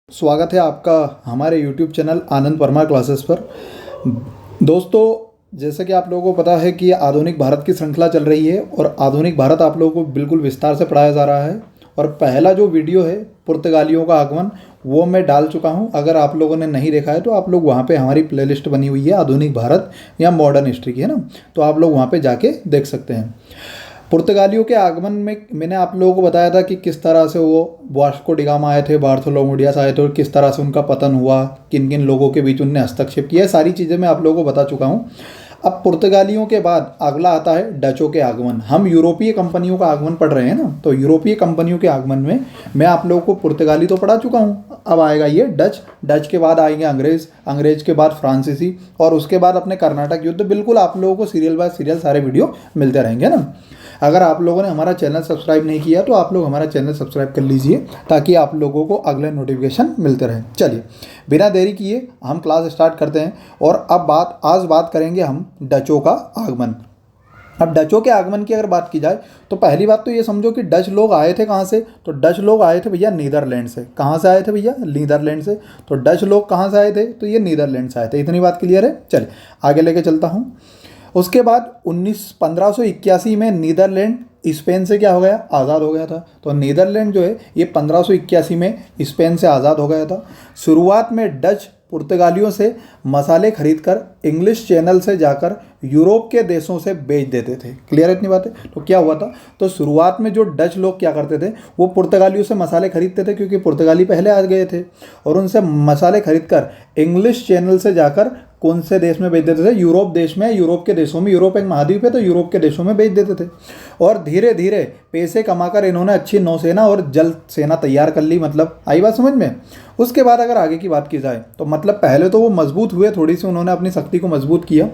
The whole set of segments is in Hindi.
स्वागत है आपका हमारे YouTube चैनल आनंद परमार क्लासेस पर। दोस्तों, जैसा कि आप लोगों को पता है कि आधुनिक भारत की श्रृंखला चल रही है और आधुनिक भारत आप लोगों को बिल्कुल विस्तार से पढ़ाया जा रहा है। और पहला जो वीडियो है पुर्तगालियों का आगमन, वो मैं डाल चुका हूं। अगर आप लोगों ने नहीं देखा है तो आप लोग वहां पे हमारी प्लेलिस्ट बनी हुई है आधुनिक भारत या मॉडर्न हिस्ट्री की, है ना, तो आप लोग वहां पे जाके देख सकते हैं। पुर्तगालियों के आगमन में मैंने आप लोगों को बताया था कि किस तरह से वो वास्को डी गामा आए थे, बार्थोलोमू डियास आए थे और किस तरह से उनका पतन हुआ, किन किन लोगों के बीच उनने हस्तक्षेप किया, सारी चीज़ें मैं आप लोगों को बता चुका हूँ। अब पुर्तगालियों के बाद अगला आता है डचों के आगमन। हम यूरोपीय कंपनियों का आगमन पढ़ रहे हैं ना, तो यूरोपीय कंपनियों के आगमन में मैं आप लोगों को पुर्तगाली तो पढ़ा चुका हूँ। अब आएगा ये डच, डच के बाद आएंगे अंग्रेज़, अंग्रेज के बाद फ्रांसीसी और उसके बाद अपने कर्नाटक युद्ध। बिल्कुल आप लोगों को सीरियल बाय सीरियल सारे वीडियो मिलते रहेंगे ना। अगर आप लोगों ने हमारा चैनल सब्सक्राइब नहीं किया तो आप लोग हमारा चैनल सब्सक्राइब कर लीजिए ताकि आप लोगों को अगले नोटिफिकेशन मिलते रहे। चलिए बिना देरी किए हम क्लास स्टार्ट करते हैं। और अब आज बात करेंगे हम डचों का आगमन। अब डचों के आगमन की अगर बात की जाए तो पहली बात तो ये समझो कि डच लोग आए थे कहाँ से। तो डच लोग आए थे भैया नीदरलैंड से। कहाँ से आए थे भैया? नीदरलैंड से। तो डच लोग कहाँ से आए थे? तो ये नीदरलैंड से आए थे। इतनी बात क्लियर है। चलिए आगे लेके चलता हूँ। उसके बाद 1581 में नीदरलैंड स्पेन से क्या हो गया? आज़ाद हो गया था। तो नीदरलैंड जो है ये 1581 में स्पेन से आज़ाद हो गया था। शुरुआत में डच पुर्तगालियों से मसाले खरीदकर इंग्लिश चैनल से जाकर यूरोप के देशों से बेच देते थे। क्लियर है इतनी बातें? तो क्या हुआ था, तो शुरुआत में जो डच लोग क्या करते थे, वो पुर्तगालियों से मसाले खरीदते थे क्योंकि पुर्तगाली पहले आ गए थे, और उनसे मसाले खरीदकर इंग्लिश चैनल से जाकर कौन से देश में बेच देते थे? यूरोप देश में, यूरोप के देशों में। यूरोप एक महाद्वीप है तो यूरोप के देशों में बेच देते थे। और धीरे धीरे पैसे कमाकर इन्होंने अच्छी नौसेना और जल सेना तैयार कर ली। मतलब आई बात समझ में? उसके बाद अगर आगे की बात की जाए तो मतलब पहले तो वो मजबूत हुए, थोड़ी सी उन्होंने अपनी शक्ति को मजबूत किया।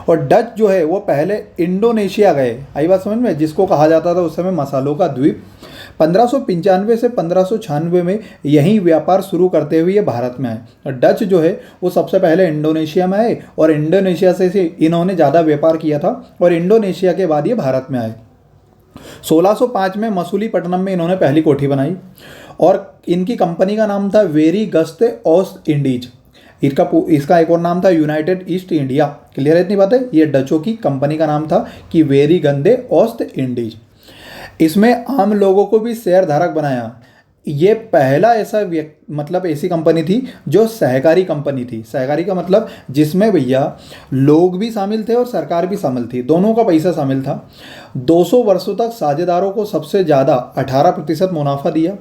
और डच जो है वो पहले इंडोनेशिया गए। आई बात समझ में? जिसको कहा जाता था उस समय मसालों का द्वीप। 1595 से 1596 में यहीं व्यापार शुरू करते हुए ये भारत में आए। और डच जो है वो सबसे पहले इंडोनेशिया में आए और इंडोनेशिया से इन्होंने ज़्यादा व्यापार किया था और इंडोनेशिया के बाद ये भारत में आए। 1605 में मसूलीपट्टनम में इन्होंने पहली कोठी बनाई और इनकी कंपनी का नाम था वेरी गस्त ओस्ट इंडीज। इसका एक और नाम था यूनाइटेड ईस्ट इंडिया। क्लियर है इतनी बात है? ये डचों की कंपनी का नाम था कि वेरी गंदे ओस्ट इंडीज। इसमें आम लोगों को भी शेयर धारक बनाया। ये पहला ऐसा मतलब ऐसी कंपनी थी जो सहकारी कंपनी थी। सहकारी का मतलब जिसमें भैया लोग भी शामिल थे और सरकार भी शामिल थी, दोनों का पैसा शामिल था। 200 वर्षों तक साझेदारों को सबसे ज़्यादा 18% मुनाफा दिया।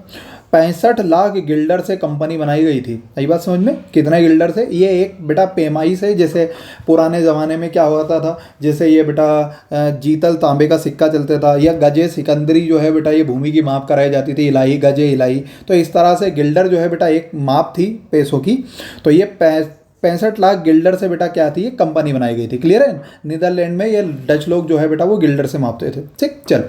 65 लाख गिल्डर से कंपनी बनाई गई थी। यही बात समझ में? कितने गिल्डर से? ये एक बेटा पेमाई से, जैसे पुराने ज़माने में क्या होता था, जैसे ये बेटा जीतल तांबे का सिक्का चलता था, या गजे सिकंदरी जो है बेटा ये भूमि की माप कराई जाती थी, इलाही गजे इलाही। तो इस तरह से गिल्डर जो है बेटा एक माप थी पैसों की। तो ये 65 लाख गिल्डर से बेटा क्या थी, ये कंपनी बनाई गई थी। क्लियर है? नीदरलैंड में ये डच लोग जो है बेटा वो गिल्डर से मापते थे। ठीक, चल।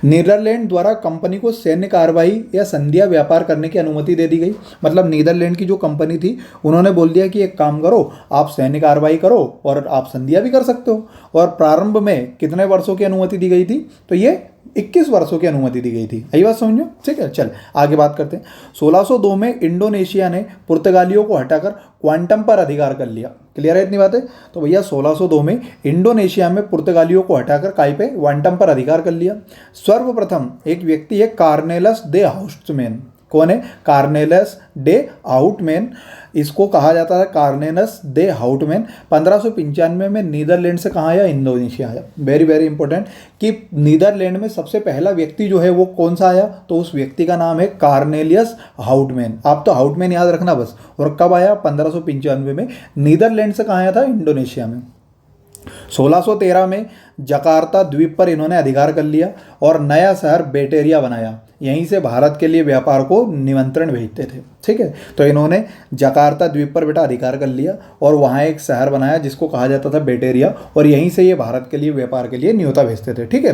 नीदरलैंड द्वारा कंपनी को सैन्य कार्रवाई या संधिया व्यापार करने की अनुमति दे दी गई। मतलब नीदरलैंड की जो कंपनी थी उन्होंने बोल दिया कि एक काम करो, आप सैन्य कार्रवाई करो और आप संधिया भी कर सकते हो। और प्रारंभ में कितने वर्षों की अनुमति दी गई थी? तो ये 21 वर्षों की अनुमति दी गई थी। यही बात समझो? ठीक है, चल आगे बात करते हैं। 1602 में इंडोनेशिया ने पुर्तगालियों को हटाकर क्वांटम पर अधिकार कर लिया। क्लियर है इतनी बातें? तो भैया 1602 में इंडोनेशिया में पुर्तगालियों को हटाकर काय पे? क्वांटम पर अधिकार कर लिया। सर्वप्रथम एक व्यक्ति है कार्नेलस दे हाउस्टमैन। कौन है? कार्नेलस डे हाउटमैन। इसको कहा जाता है कार्नेलस दे हाउटमैन। 1595 में नीदरलैंड से कहाँ आया? इंडोनेशिया आया। वेरी वेरी इंपॉर्टेंट कि नीदरलैंड में सबसे पहला व्यक्ति जो है वो कौन सा आया? तो उस व्यक्ति का नाम है कार्नेलियस हाउटमैन। आप तो हाउटमैन याद रखना बस। और कब आया? 1595 में। नीदरलैंड से कहाँ आया था? इंडोनेशिया में। 1613 में जकार्ता द्वीप पर इन्होंने अधिकार कर लिया और नया शहर बेटेरिया बनाया। यहीं से भारत के लिए व्यापार को निमंत्रण भेजते थे। ठीक है, तो इन्होंने जकार्ता द्वीप पर बेटा अधिकार कर लिया और वहाँ एक शहर बनाया जिसको कहा जाता था बेटेरिया, और यहीं से ये भारत के लिए व्यापार के लिए न्योता भेजते थे। ठीक है,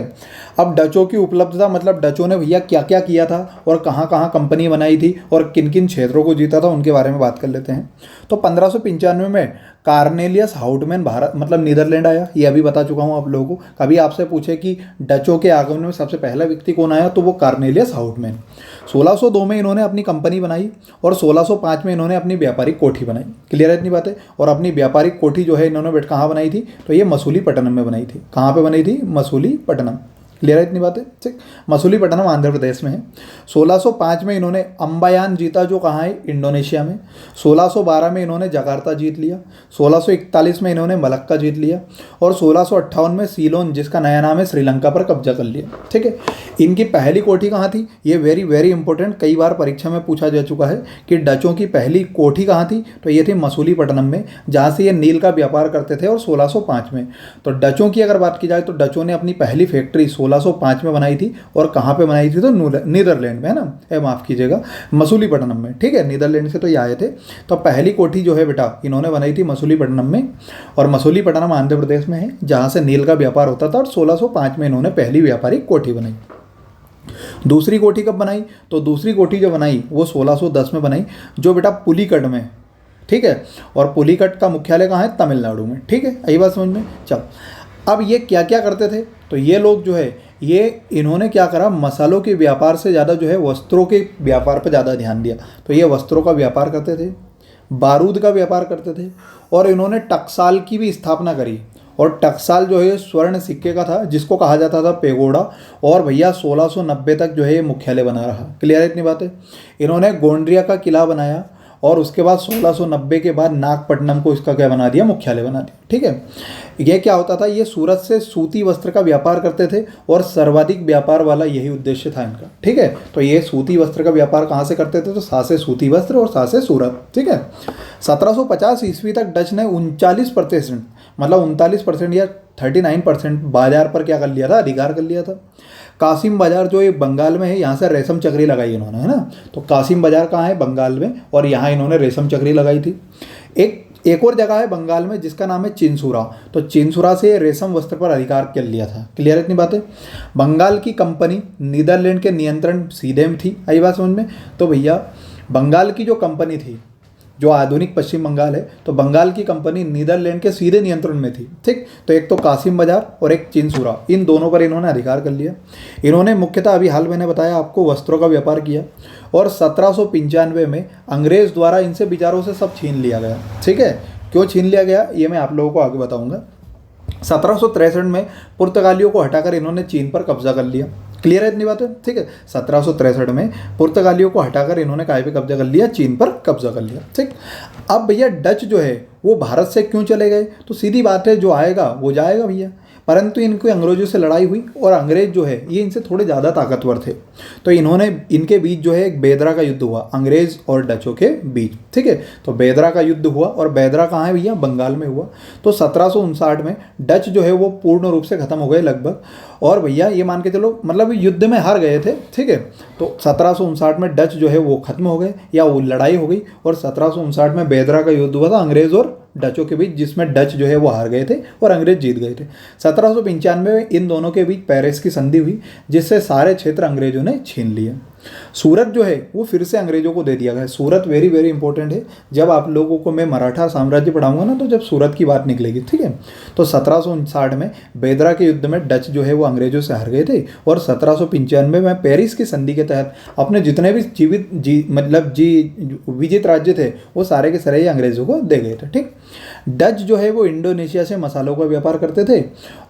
अब डचों की उपलब्धता, मतलब डचों ने भैया क्या क्या किया था और कहाँ कहाँ कंपनी बनाई थी और किन किन क्षेत्रों को जीता था, उनके बारे में बात कर लेते हैं। तो 1595 में कार्नेलियस हाउटमैन भारत मतलब नीदरलैंड आया। ये अभी बता चुका हूँ आप लोगों को। कभी आपसे पूछे कि डचों के आगमन में सबसे पहला व्यक्ति कौन आया, तो वो कार्नेलियस हाउटमैन। 1602 में इन्होंने अपनी कंपनी बनाई और 1605 में इन्होंने अपनी व्यापारिक कोठी बनाई। क्लियर है इतनी बातें। और अपनी व्यापारिक कोठी जो है इन्होंने कहाँ बनाई थी, तो ये मसूलीपट्टनम में बनाई थी। कहाँ पे बनी थी, मसूलीपट्टनम। क्लियर है इतनी बातें, ठीक। मसूलीपट्टनम आंध्र प्रदेश में है। 1605 में इन्होंने अम्बायान जीता, जो कहाँ है, इंडोनेशिया में। 1612 में इन्होंने जकार्ता जीत लिया। 1641 में इन्होंने मलक्का जीत लिया और 1658 में सीलोन, जिसका नया नाम है, श्रीलंका पर कब्जा कर लिया। ठीक है। इनकी पहली कोठी कहाँ थी, ये वेरी वेरी इंपॉर्टेंट, कई बार परीक्षा में पूछा जा चुका है कि डचों की पहली कोठी कहाँ थी, तो ये थी मसूलीपट्टनम में, जहाँ से ये नील का व्यापार करते थे। और 1605 में तो डचों की अगर बात की जाए तो डचों ने अपनी पहली फैक्ट्री 1605 में बनाई थी। और कहाँ पे बनाई थी, तो नीदरलैंड में, है ना, माफ़ कीजिएगा, मसूलीपट्टनम में। ठीक है, नीदरलैंड से तो ये आए थे। तो पहली कोठी जो है बेटा इन्होंने बनाई थी मसूलीपट्टनम में, और मसूलीपट्टनम आंध्र प्रदेश में है, जहाँ से नील का व्यापार होता था। और 1605 में इन्होंने पहली व्यापारिक कोठी बनाई। दूसरी कोठी कब बनाई, तो दूसरी कोठी जो बनाई वो 1610 में बनाई, जो बेटा पुलिकट में। ठीक है। और पुलिकट का मुख्यालय कहाँ है, तमिलनाडु में। ठीक है, यही बात समझ में। चल, अब ये क्या क्या करते थे, तो ये लोग जो है इन्होंने क्या करा, मसालों के व्यापार से ज़्यादा जो है वस्त्रों के व्यापार पर ज़्यादा ध्यान दिया। तो ये वस्त्रों का व्यापार करते थे, बारूद का व्यापार करते थे, और इन्होंने टकसाल की भी स्थापना करी। और टकसाल जो है स्वर्ण सिक्के का था, जिसको कहा जाता था पेगोड़ा। और भैया 1690 तक जो है ये मुख्यालय बना रहा। क्लियर है इतनी बातें। इन्होंने गोंड्रिया का किला बनाया, और उसके बाद 1690 के बाद नागपट्टनम को इसका क्या बना दिया, मुख्यालय बना दिया। ठीक है। ये क्या होता था, ये सूरत से सूती वस्त्र का व्यापार करते थे, और सर्वाधिक व्यापार वाला यही उद्देश्य था इनका। ठीक है। तो ये सूती वस्त्र का व्यापार कहाँ से करते थे, तो सासे सूती वस्त्र और सासे सूरत। ठीक है। 1750 ईस्वी तक डच ने 39%, मतलब 39% या 39% बाजार पर क्या कर लिया था, अधिकार कर लिया था। कासिम बाजार जो ये बंगाल में है, यहाँ से रेशम चक्री लगाई इन्होंने, है ना। तो कासिम बाजार कहाँ है, बंगाल में, और यहाँ इन्होंने रेशम चक्री लगाई थी। एक और जगह है बंगाल में जिसका नाम है चिंसुरा। तो चिंसुरा से रेशम वस्त्र पर अधिकार कर लिया था। क्लियर है इतनी बातें। बंगाल की कंपनी नीदरलैंड के नियंत्रण सीधे में थी। आई बात समझ में। तो भैया बंगाल की जो कंपनी थी, जो आधुनिक पश्चिम बंगाल है, तो बंगाल की कंपनी नीदरलैंड के सीधे नियंत्रण में थी। ठीक। तो एक तो कासिम बाजार और एक चिंसुरा, इन दोनों पर इन्होंने अधिकार कर लिया। इन्होंने मुख्यतः अभी हाल मैंने बताया आपको वस्त्रों का व्यापार किया, और 1795 में अंग्रेज द्वारा इनसे विचारों से सब छीन लिया गया। ठीक है। क्यों छीन लिया गया, ये मैं आप लोगों को आगे बताऊंगा। 1763 में पुर्तगालियों को हटाकर इन्होंने चीन पर कब्जा कर लिया। क्लियर है इतनी बात है। ठीक है। 1763 में पुर्तगालियों को हटाकर इन्होंने काय पे कब्जा कर लिया, चीन पर कब्जा कर लिया। ठीक। अब भैया डच जो है वो भारत से क्यों चले गए, तो सीधी बात है, जो आएगा वो जाएगा भैया। परंतु इनको अंग्रेजों से लड़ाई हुई, और अंग्रेज जो है ये इनसे थोड़े ज़्यादा ताकतवर थे। तो इनके बीच जो है एक बेदरा का युद्ध हुआ, अंग्रेज और डचों के बीच। ठीक है। तो बेदरा का युद्ध हुआ, और बेदरा कहाँ है भैया, बंगाल में हुआ। तो 1759 में डच जो है वो पूर्ण रूप से खत्म हो गए लगभग। और भैया ये मान के चलो, मतलब युद्ध में हार गए थे। ठीक है। तो 1759 में डच जो है वो खत्म हो गए, या वो लड़ाई हो गई, और 1759 में बेदरा का युद्ध हुआ था अंग्रेज और डचों के बीच, जिसमें डच जो है वो हार गए थे और अंग्रेज जीत गए थे। 1795 में इन दोनों के बीच पेरिस की संधि हुई, जिससे सारे क्षेत्र अंग्रेजों ने छीन लिए। सूरत जो है वो फिर से अंग्रेजों को दे दिया गया। सूरत वेरी वेरी इंपॉर्टेंट है, जब आप लोगों को मैं मराठा साम्राज्य पढ़ाऊंगा ना, तो जब सूरत की बात निकलेगी। ठीक है। तो 1759 में बेदरा के युद्ध में डच जो है वो अंग्रेजों से हार गए थे, और 1795 में पेरिस की संधि के तहत अपने जितने भी विजित राज्य थे वो सारे के सारे अंग्रेजों को दे गए थे। ठीक। डच जो है वो इंडोनेशिया से मसालों का व्यापार करते थे,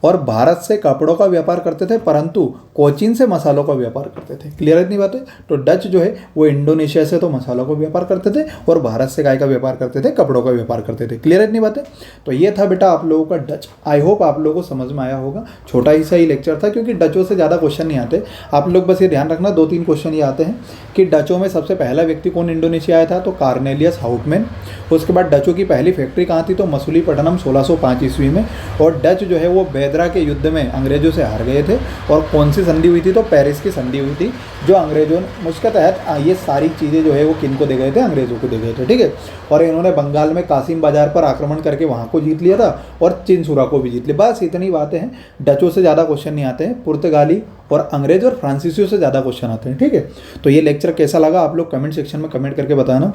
और भारत से कपड़ों का व्यापार करते थे, परंतु कोचीन से मसालों का व्यापार करते थे। क्लियर है इतनी बात है। तो डच जो है वो इंडोनेशिया से तो मसालों का व्यापार करते थे, और भारत से काय का व्यापार करते थे, कपड़ों का व्यापार करते थे। क्लियर है इतनी बात है। तो ये था बेटा आप लोगों का डच। आई होप आप लोगों को समझ में आया होगा। छोटा ही सा ही लेक्चर था, क्योंकि डचों से ज़्यादा क्वेश्चन नहीं आते। आप लोग बस ये ध्यान रखना, 2-3 क्वेश्चन ये आते हैं कि डचों में सबसे पहला व्यक्ति कौन इंडोनेशिया आया था, तो कार्नेलियस हाउटमैन। उसके बाद डचों की पहली फैक्ट्री कहाँ थी, तो मसूलीपट्टनम 1605 ईस्वी में। और डच जो है वो बेदरा के युद्ध में अंग्रेजों से हार गए थे, और कौन सी संधि हुई थी, तो पेरिस की संधि हुई थी, जो अंग्रेजों ने उसके तहत ये सारी चीज़ें जो है वो किन को दे गए थे, अंग्रेजों को दे गए थे। ठीक है। और इन्होंने बंगाल में कासिम बाजार पर आक्रमण करके वहाँ को जीत लिया था, और चिंसुरा को भी जीत लिया। बस इतनी बातें हैं। डचों से ज़्यादा क्वेश्चन नहीं आते हैं, पुर्तगाली और अंग्रेज और फ्रांसीसियों से ज़्यादा क्वेश्चन आते हैं। ठीक है। तो ये लेक्चर कैसा लगा आप लोग कमेंट सेक्शन में कमेंट करके बताना।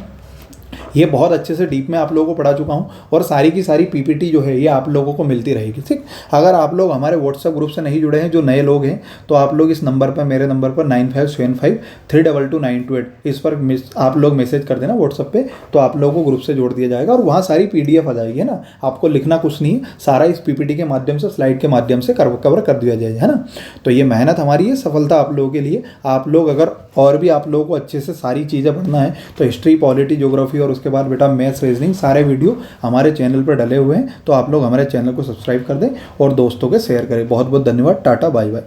ये बहुत अच्छे से डीप में आप लोगों को पढ़ा चुका हूँ और सारी की सारी पीपीटी जो है ये आप लोगों को मिलती रहेगी। ठीक, अगर आप लोग हमारे व्हाट्सएप ग्रुप से नहीं जुड़े हैं, जो नए लोग हैं, तो आप लोग इस नंबर पर, मेरे नंबर पर 9575322928 इस पर आप लोग मैसेज कर देना व्हाट्सएप पे, तो आप लोगों को ग्रुप से जोड़ दिया जाएगा और वहाँ सारी PDF आ जाएगी, है ना। आपको लिखना कुछ नहीं, सारा इस पीपीटी के माध्यम से, स्लाइड के माध्यम से कवर कर दिया जाएगा, है ना। तो ये मेहनत हमारी है, सफलता आप लोगों के लिए। आप लोग अगर और भी आप लोगों को अच्छे से सारी चीज़ें पढ़ना है तो हिस्ट्री, पॉलिटी, ज्योग्राफी और उसके बाद बेटा मैथ्स, रीजनिंग, सारे वीडियो हमारे चैनल पर डले हुए हैं। तो आप लोग हमारे चैनल को सब्सक्राइब कर दें और दोस्तों के शेयर करें। बहुत बहुत धन्यवाद। Tata, bye bye.